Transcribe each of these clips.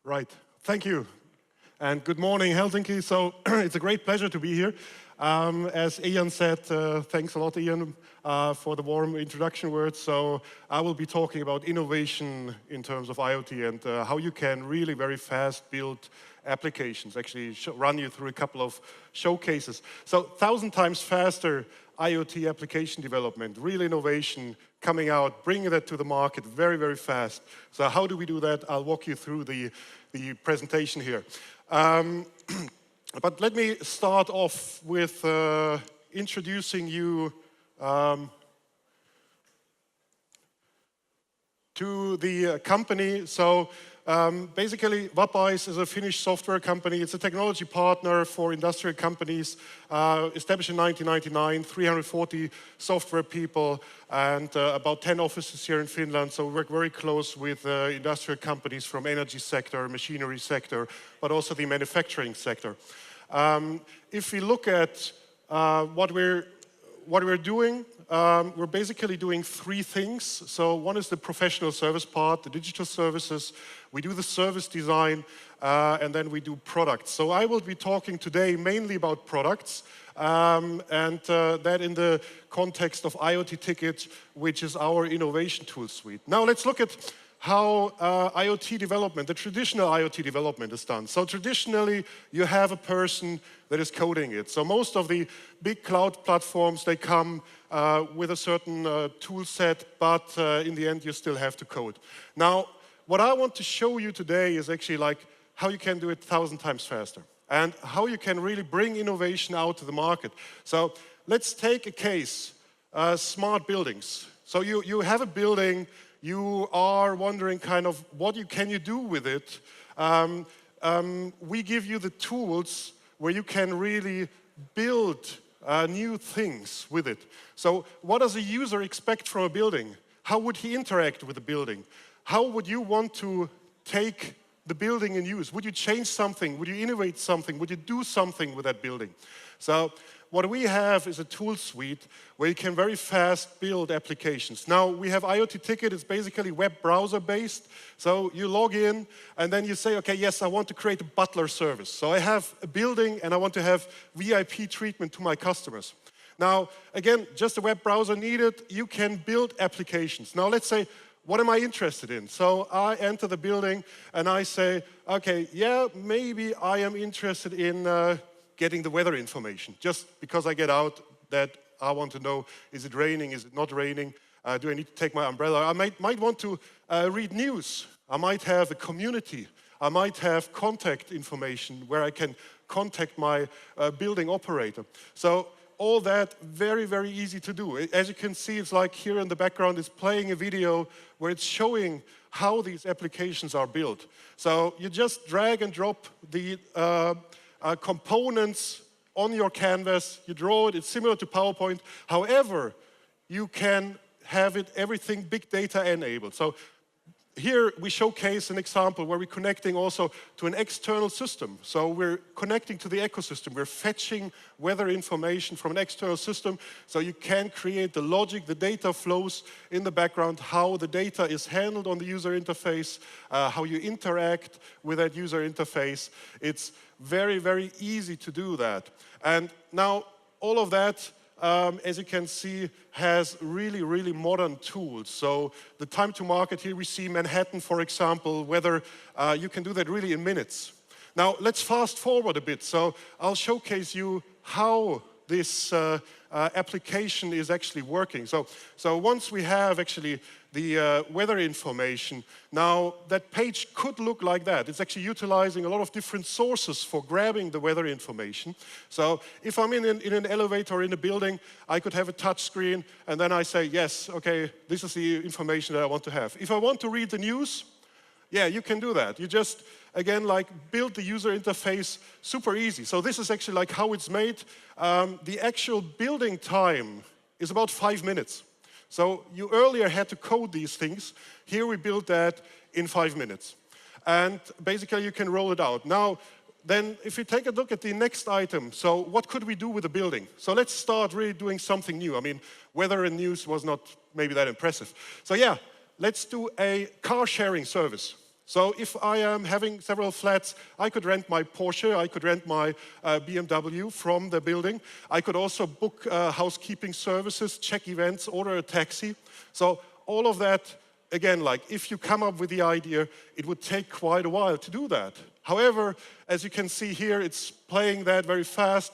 Right. Thank you. And good morning, Helsinki. So it's a great pleasure to be here. As Ian said, thanks a lot, Ian, for the warm introduction words. So I will be talking about innovation in terms of IoT and how you can really very fast build applications. Actually, run you through a couple of showcases. So 1,000 times faster IoT application development, real innovation coming out, bringing that to the market very, very fast. So how do we do that? I'll walk you through the presentation here. But let me start off with introducing you to the company. So basically, Wapice is a Finnish software company. It's a technology partner for industrial companies, established in 1999, 340 software people, and about 10 offices here in Finland. So we work very close with industrial companies from energy sector, machinery sector, but also the manufacturing sector. If we look at what we're doing, we're basically doing three things. So one is the professional service part, the digital services. We do the service design, and then we do products. So I will be talking today mainly about products, and that in the context of IoT Ticket, which is our innovation tool suite. Now let's look at how IoT development, the traditional IoT development is done. So traditionally, you have a person that is coding it. So most of the big cloud platforms, they come with a certain tool set, but in the end, you still have to code. Now, what I want to show you today is actually like how you can do it 1,000 times faster and how you can really bring innovation out to the market. So let's take a case, smart buildings. So you have a building, you are wondering kind of what can you do with it. We give you the tools where you can really build new things with it. So what does a user expect from a building? How would he interact with the building? How would you want to take the building in use? Would you change something? Would you innovate something? Would you do something with that building? So what we have is a tool suite where you can very fast build applications. Now, we have IoT Ticket. It's basically web browser based. So you log in and then you say, okay, yes, I want to create a butler service. So I have a building and I want to have VIP treatment to my customers. Now, again, just a web browser needed. You can build applications. Now, let's say, what am I interested in? So I enter the building and I say, okay, yeah, maybe I am interested in getting the weather information. Just because I get out that I want to know, is it raining, is it not raining? Do I need to take my umbrella? I might want to read news. I might have a community. I might have contact information where I can contact my building operator. So all that very, very easy to do. As you can see, it's like here in the background, it's playing a video where it's showing how these applications are built. So you just drag and drop the components on your canvas, you draw it, it's similar to PowerPoint. However, you can have it everything big data enabled. So here we showcase an example where we're connecting also to an external system. So we're connecting to the ecosystem. We're fetching weather information from an external system so you can create the logic, the data flows in the background, how the data is handled on the user interface, how you interact with that user interface. It's very, very easy to do that. And now all of that, as you can see, has really, really modern tools. So the time to market, here we see Manhattan, for example, whether you can do that really in minutes. Now, let's fast forward a bit. So I'll showcase you how this application is actually working. So once we have actually the weather information, now that page could look like that. It's actually utilizing a lot of different sources for grabbing the weather information. So if I'm in an elevator or in a building, I could have a touch screen and then I say, yes, okay, this is the information that I want to have. If I want to read the news, yeah, you can do that. You just, again, like build the user interface super easy. So this is actually like how it's made. The actual building time is about 5 minutes. So you earlier had to code these things. Here we built that in 5 minutes. And basically you can roll it out. Now, then if we take a look at the next item, so what could we do with the building? So let's start really doing something new. I mean, weather and news was not maybe that impressive. So yeah, let's do a car sharing service. So if I am having several flats, I could rent my Porsche, I could rent my BMW from the building. I could also book housekeeping services, check events, order a taxi. So all of that, again, like if you come up with the idea, it would take quite a while to do that. However, as you can see here, it's playing that very fast.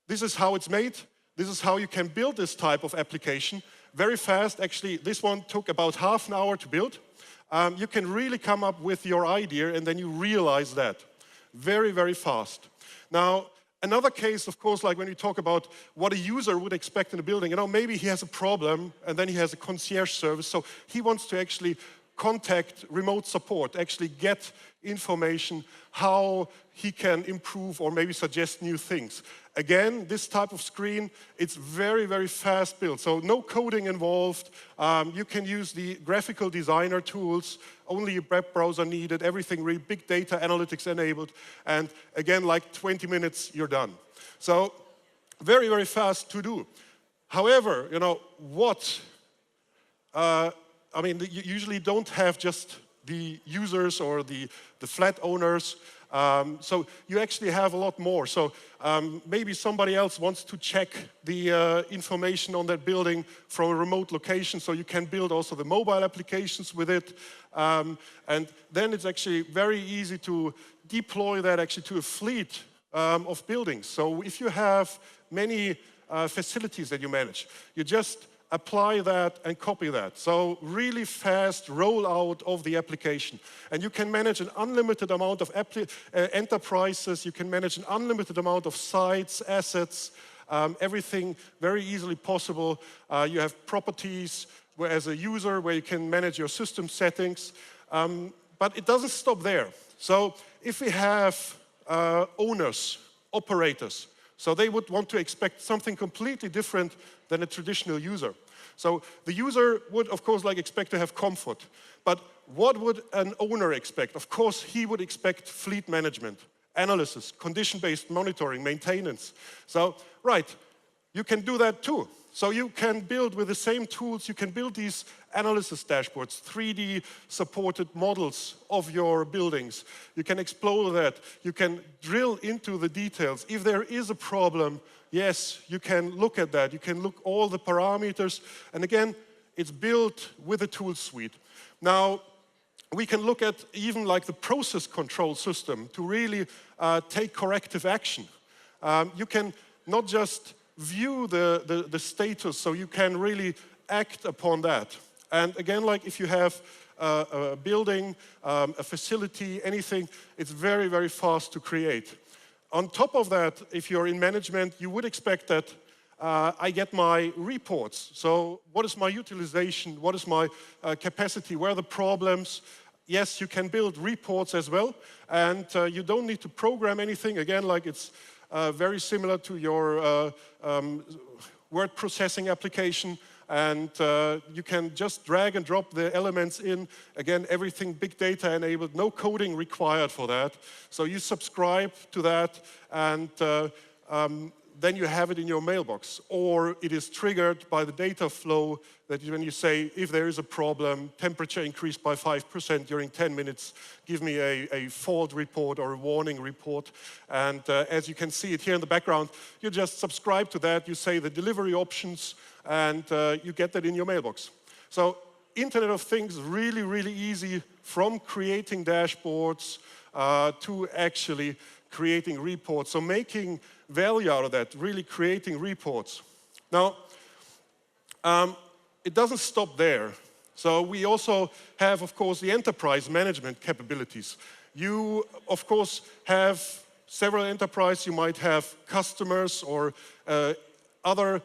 This is how it's made. This is how you can build this type of application. Very fast, actually, this one took about half an hour to build. You can really come up with your idea and then you realize that. Very, very fast. Now, another case, of course, like when you talk about what a user would expect in a building, maybe he has a problem and then he has a concierge service, so he wants to actually contact remote support, actually get information how he can improve or maybe suggest new things. Again, this type of screen, it's very, very fast built. So no coding involved. You can use the graphical designer tools, only a web browser needed, everything really big data analytics enabled. And again, like 20 minutes, you're done. So very, very fast to do. However, you usually don't have just the users or the flat owners. So you actually have a lot more. So maybe somebody else wants to check the information on that building from a remote location, so you can build also the mobile applications with it. And then it's actually very easy to deploy that actually to a fleet of buildings. So if you have many facilities that you manage, you just apply that and copy that. So really fast rollout of the application. And you can manage an unlimited amount of enterprises, you can manage an unlimited amount of sites, assets, everything very easily possible. You have properties where as a user where you can manage your system settings. But it doesn't stop there. So if we have owners, operators, so they would want to expect something completely different than a traditional user. So the user would, of course, expect to have comfort. But what would an owner expect? Of course, he would expect fleet management, analysis, condition-based monitoring, maintenance. So, right, you can do that too. So you can build with the same tools, you can build these analysis dashboards, 3D supported models of your buildings. You can explore that. You can drill into the details. If there is a problem, yes, you can look at that. You can look all the parameters. And again, it's built with a tool suite. Now, we can look at even the process control system to really take corrective action. You can not just view the status, so you can really act upon that. And again, if you have a building, a facility, anything, it's very, very fast to create. On top of that, if you're in management, you would expect that I get my reports. So what is my utilization? What is my capacity? Where are the problems? Yes, you can build reports as well. And you don't need to program anything. Again, it's very similar to your word processing application. And you can just drag and drop the elements in. Again, everything big data enabled, no coding required for that. So you subscribe to that, and then you have it in your mailbox. Or it is triggered by the data flow that when you say, if there is a problem, temperature increased by 5% during 10 minutes, give me a fault report or a warning report. And as you can see it here in the background, you just subscribe to that, you say the delivery options, and you get that in your mailbox. So Internet of Things, really, really easy from creating dashboards to actually creating reports. So making value out of that, really creating reports. Now, it doesn't stop there. So we also have, of course, the enterprise management capabilities. You, of course, have several enterprises. You might have customers or other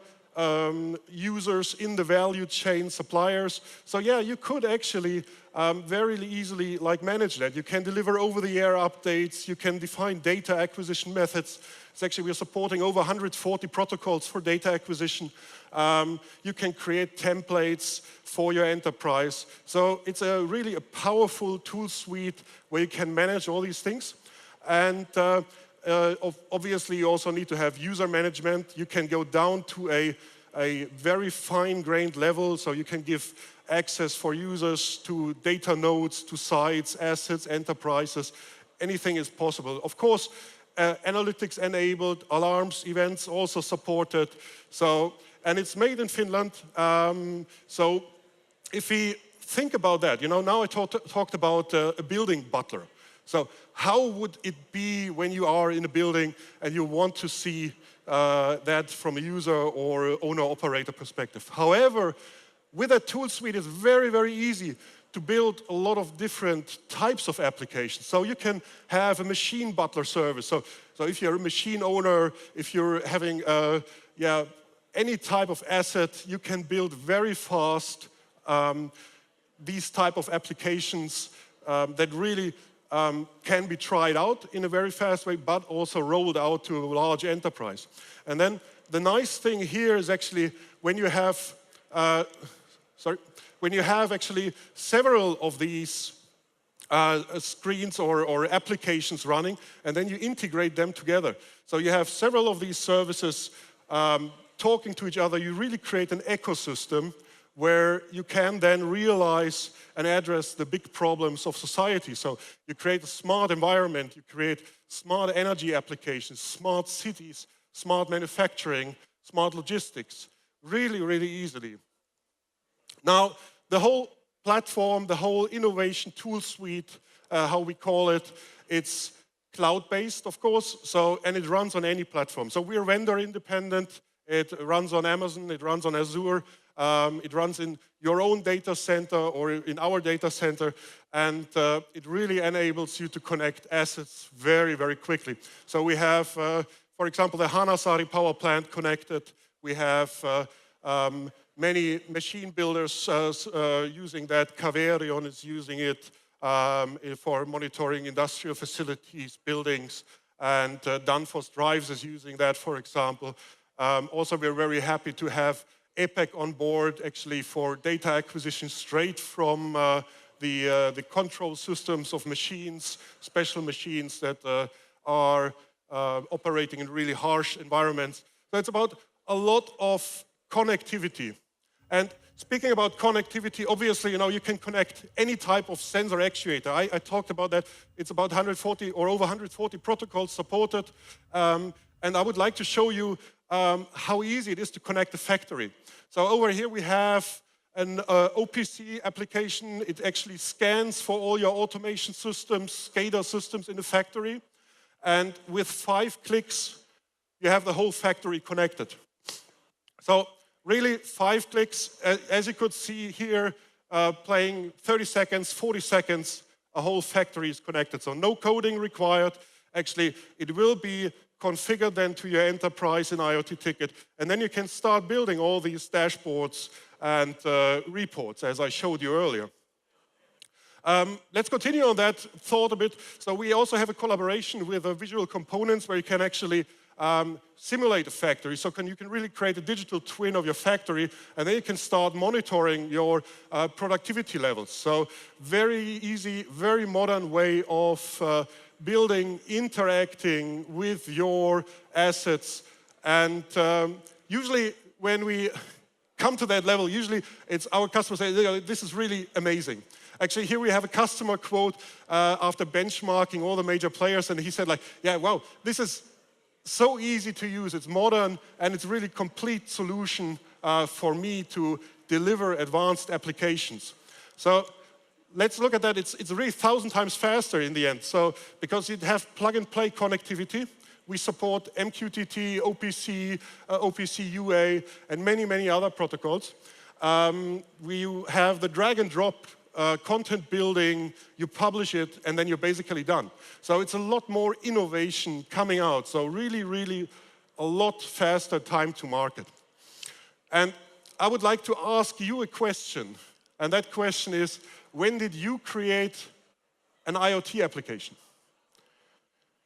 users in the value chain, suppliers. So yeah, you could actually very easily manage that. You can deliver over-the-air updates. You can define data acquisition methods. It's actually, we're supporting over 140 protocols for data acquisition. You can create templates for your enterprise. So it's really a powerful tool suite where you can manage all these things. And obviously, you also need to have user management. You can go down to a a very fine-grained level, so you can give access for users to data nodes, to sites, assets, enterprises. Anything is possible. Of course, analytics enabled, alarms, events also supported. So, and it's made in Finland. So if we think about that, you know, now I talked about a building butler. So how would it be when you are in a building and you want to see that from a user or owner-operator perspective? However, with that tool suite, it's very, very easy to build a lot of different types of applications. So you can have a machine butler service. So if you're a machine owner, if you're having any type of asset, you can build very fast these type of applications that really can be tried out in a very fast way, but also rolled out to a large enterprise. And then the nice thing here is actually when you have, when you have actually several of these screens or applications running, and then you integrate them together. So you have several of these services talking to each other. You really create an ecosystem where you can then realize and address the big problems of society. So you create a smart environment, you create smart energy applications, smart cities, smart manufacturing, smart logistics, really, really easily. Now, the whole platform, the whole innovation tool suite, how we call it, it's cloud-based, of course, so, and it runs on any platform. So we're vendor independent, it runs on Amazon, it runs on Azure, it runs in your own data center or in our data center, and it really enables you to connect assets very, very quickly. So we have, for example, the Hanasari power plant connected. We have many machine builders using that. Caverion is using it for monitoring industrial facilities, buildings, and Danfoss Drives is using that, for example. Also, we're very happy to have EPEC on board, actually, for data acquisition straight from the control systems of machines, special machines that are operating in really harsh environments. So it's about a lot of connectivity. And speaking about connectivity, obviously, you know, you can connect any type of sensor actuator. I talked about that. It's about 140 or over 140 protocols supported. And I would like to show you how easy it is to connect a factory. So over here we have an OPC application. It actually scans for all your automation systems, SCADA systems in the factory. And with 5 clicks, you have the whole factory connected. So really 5 clicks, as you could see here, playing 30 seconds, 40 seconds, a whole factory is connected. So no coding required. Actually, it will be configured then to your enterprise in IoT Ticket, and then you can start building all these dashboards and reports, as I showed you earlier. Let's continue on that thought a bit. So we also have a collaboration with Visual Components where you can actually simulate a factory. So you can really create a digital twin of your factory, and then you can start monitoring your productivity levels. So very easy, very modern way of building, interacting with your assets. And usually when we come to that level, usually it's our customers say, this is really amazing. Actually, here we have a customer quote after benchmarking all the major players, and he said like, yeah, wow, this is so easy to use, it's modern, and it's really complete solution for me to deliver advanced applications. So let's look at that. It's really 1,000 times faster in the end. So because you have plug-and-play connectivity, we support MQTT, OPC, OPC UA, and many, many other protocols. We have the drag-and-drop content building, you publish it, and then you're basically done. So it's a lot more innovation coming out. So really, really a lot faster time to market. And I would like to ask you a question, and that question is, when did you create an IoT application?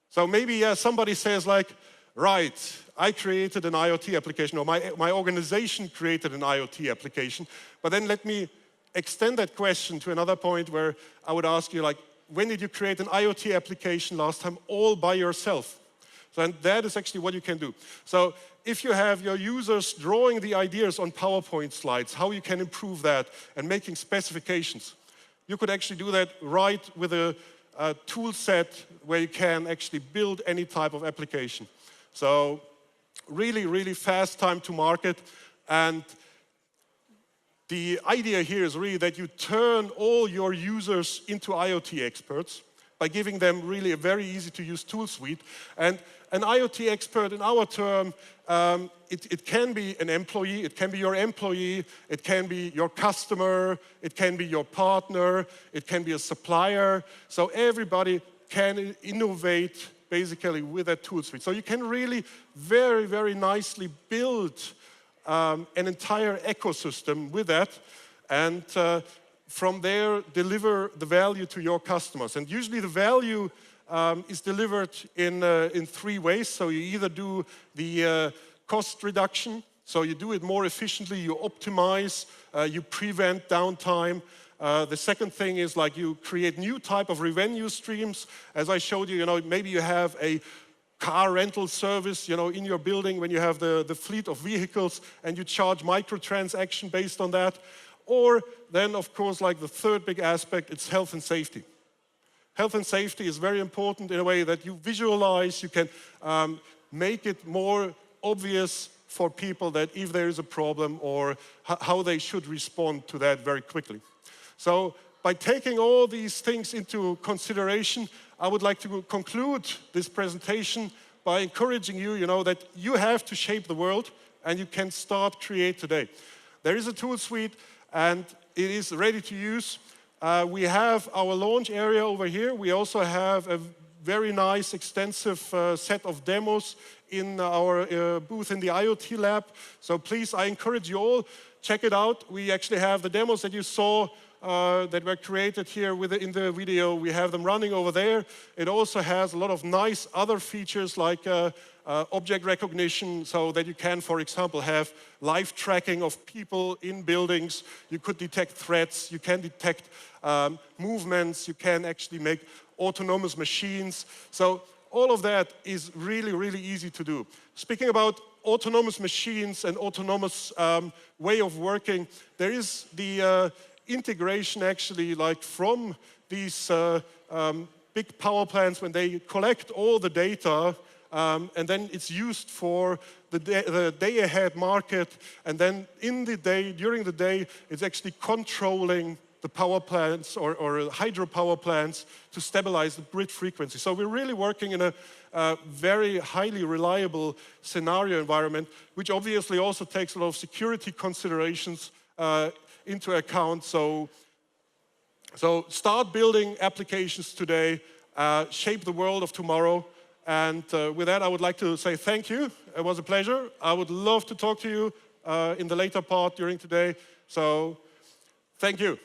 So maybe somebody says like, right, I created an IoT application, or my organization created an IoT application, but then let me extend that question to another point where I would ask you like, when did you create an IoT application last time all by yourself? So, and that is actually what you can do. So if you have your users drawing the ideas on PowerPoint slides, how you can improve that and making specifications, you could actually do that right with a tool set where you can actually build any type of application. So really, really fast time to market. And the idea here is really that you turn all your users into IoT experts by giving them really a very easy to use tool suite. And an IoT expert in our term, it can be an employee, it can be your employee, it can be your customer, it can be your partner, it can be a supplier. So everybody can innovate basically with that tool suite. So you can really very, very nicely build an entire ecosystem with that, and from there deliver the value to your customers. And usually the value is delivered in three ways. So you either do the cost reduction, so you do it more efficiently, you optimize, you prevent downtime. The second thing is like you create new type of revenue streams. As I showed you, maybe you have a car rental service, in your building when you have the fleet of vehicles and you charge microtransaction based on that. Or then, of course, like the third big aspect, it's health and safety. Health and safety is very important in a way that you visualize, you can make it more obvious for people that if there is a problem or how they should respond to that very quickly. So by taking all these things into consideration, I would like to conclude this presentation by encouraging you, that you have to shape the world and you can start create today. There is a tool suite and it is ready to use. We have our launch area over here. We also have a very nice, extensive set of demos in our booth in the IoT lab. So please, I encourage you all, check it out. We actually have the demos that you saw that were created here in the video. We have them running over there. It also has a lot of nice other features like object recognition, so that you can, for example, have live tracking of people in buildings. You could detect threats, you can detect movements, you can actually make autonomous machines. So all of that is really, really easy to do. Speaking about autonomous machines and autonomous way of working, there is the integration actually like from these big power plants when they collect all the data and then it's used for the day-ahead market, and then during the day, it's actually controlling the power plants or hydropower plants to stabilize the grid frequency. So we're really working in a very highly reliable scenario environment, which obviously also takes a lot of security considerations into account. So start building applications today, shape the world of tomorrow. And with that, I would like to say thank you. It was a pleasure. I would love to talk to you in the later part during today. So thank you.